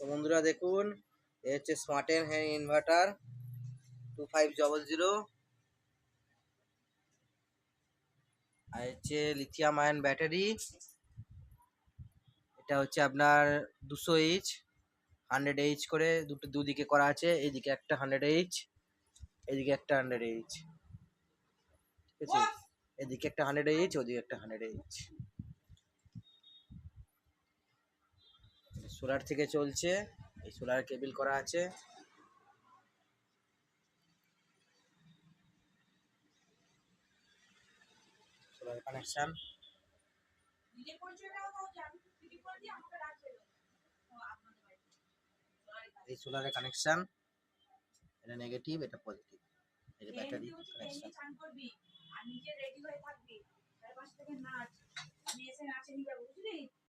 তো বন্ধুরা দেখুন, এ হচ্ছে স্মার্টেন হ্যান্ড ইনভার্টার 2500, আর হচ্ছে লিথিয়াম আয়ন ব্যাটারি। এটা হচ্ছে আপনার 200 এইচ, 100 এইচ করে দুদিকে করা আছে। এইদিকে একটা 100 এইচ, এদিকে একটা 100 এইচ, ঠিক আছে। এদিকে একটা 100 এইচ, ওদিকে একটা 100 এইচ। সোলার থেকে চলছে, এই সোলার কেবল করা আছে। সোলার কানেকশন, এই সোলারের কানেকশন, এটা নেগেটিভ, এটা পজিটিভ, এই যে ব্যাটারি কানেকশন।